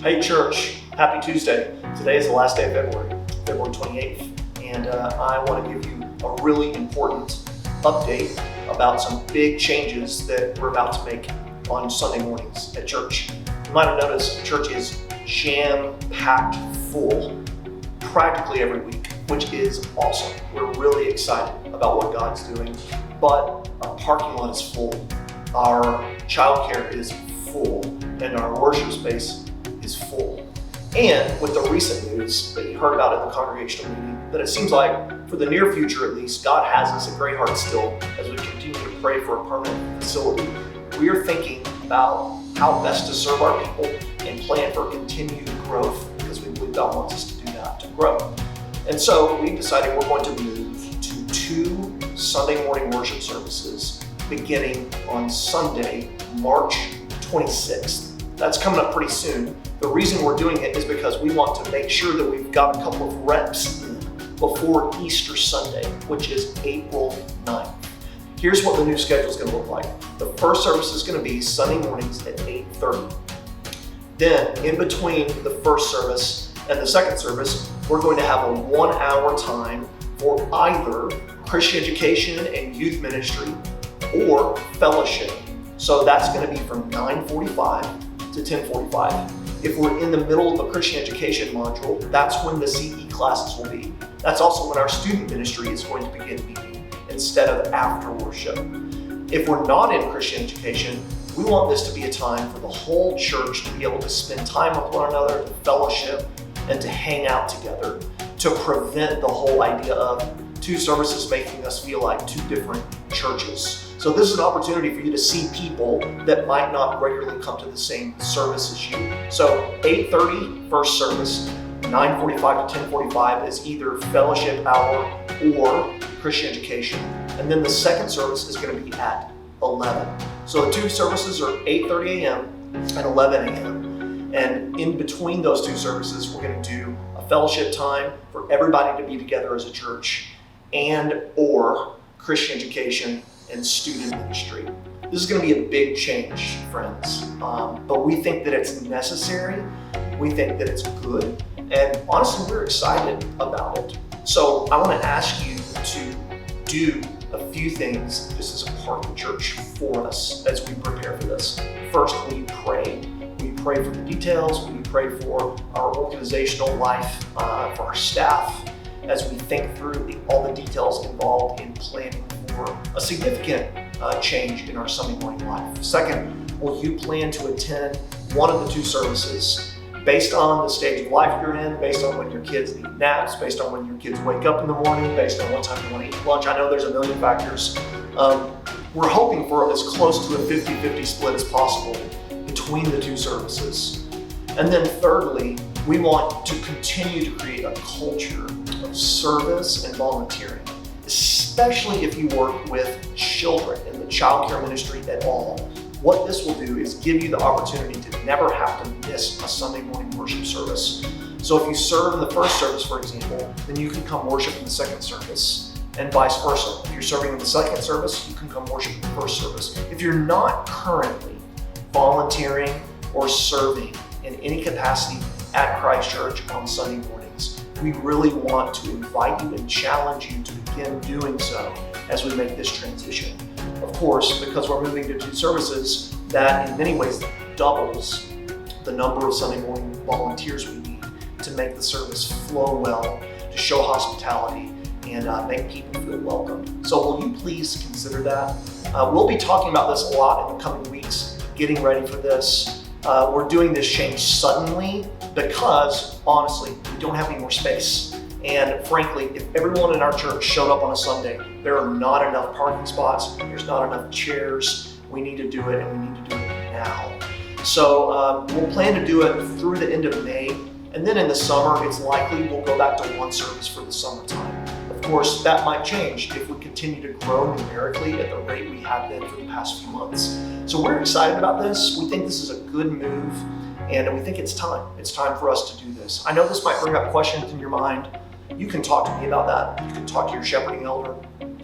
Hey church, happy Tuesday. Today is the last day of February 28th, and I want to give you a really important update about some big changes that we're about to make on Sunday mornings at church. You might have noticed church is jam-packed full practically every week, which is awesome. We're really excited about what God's doing, but our parking lot is full, our childcare is full, and our worship space is full. And with the recent news that you heard about in the congregational meeting, that it seems like for the near future at least, God has us at Great Heart still as we continue to pray for a permanent facility. We are thinking about how best to serve our people and plan for continued growth because we believe God wants us to do that, to grow. And so we decided we're going to move to 2 Sunday morning worship services beginning on Sunday, March 26th. That's coming up pretty soon. The reason we're doing it is because we want to make sure that we've got a couple of reps in before Easter Sunday, which is April 9th. Here's what the new schedule is going to look like. The first service is going to be Sunday mornings at 8:30. Then, in between the first service and the second service, we're going to have a 1-hour time for either Christian education and youth ministry or fellowship. So that's going to be from 9:45 to 10:45. If we're in the middle of a Christian education module, that's when the CE classes will be. That's also when our student ministry is going to begin meeting instead of after worship. If we're not in Christian education, we want this to be a time for the whole church to be able to spend time with one another, to fellowship, and to hang out together, to prevent the whole idea of 2 services making us feel like 2 different churches. So this is an opportunity for you to see people that might not regularly come to the same service as you. So 8:30 first service, 9:45 to 10:45 is either fellowship hour or Christian education. And then the second service is going to be at 11. So the 2 services are 8:30 a.m. and 11 a.m. And in between those 2 services, we're going to do a fellowship time for everybody to be together as a church and or Christian education and student ministry. This is going to be a big change, friends, but we think that it's necessary. We think that it's good, and honestly, we're excited about it. So I want to ask you to do a few things just as a part of the church for us as we prepare for this. First, will you pray? Will you pray for the details? Will you pray for our organizational life, for our staff, as we think through all the details involved in planning for a significant change in our Sunday morning life. Second, will you plan to attend one of the 2 services based on the stage of life you're in, based on when your kids need naps, based on when your kids wake up in the morning, based on what time you want to eat lunch? I know there's a million factors. We're hoping for as close to a 50-50 split as possible between the 2 services. And then thirdly, we want to continue to create a culture of service and volunteering, especially if you work with children in the child care ministry at all. What this will do is give you the opportunity to never have to miss a Sunday morning worship service. So if you serve in the first service, for example, then you can come worship in the second service, and vice versa. If you're serving in the second service, you can come worship in the first service. If you're not currently volunteering or serving in any capacity at Christ Church on Sunday mornings, we really want to invite you and challenge you to begin doing so as we make this transition. Of course, because we're moving to 2 services, that in many ways doubles the number of Sunday morning volunteers we need to make the service flow well, to show hospitality, and make people feel welcome. So will you please consider that? We'll be talking about this a lot in the coming weeks, getting ready for this. We're doing this change suddenly because, honestly, we don't have any more space. And frankly, if everyone in our church showed up on a Sunday, there are not enough parking spots, there's not enough chairs. We need to do it, and we need to do it now. So we'll plan to do it through the end of May. And then in the summer, it's likely we'll go back to 1 service for the summertime. Of course, that might change if we continue to grow numerically at the rate we have been for the past few months. So we're excited about this. We think this is a good move, and we think it's time. It's time for us to do this. I know this might bring up questions in your mind. You can talk to me about that. You can talk to your shepherding elder.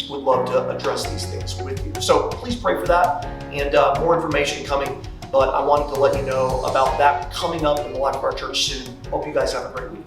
Would love to address these things with you. So please pray for that, and more information coming but I wanted to let you know about that coming up in the life of our church soon. Hope you guys have a great week.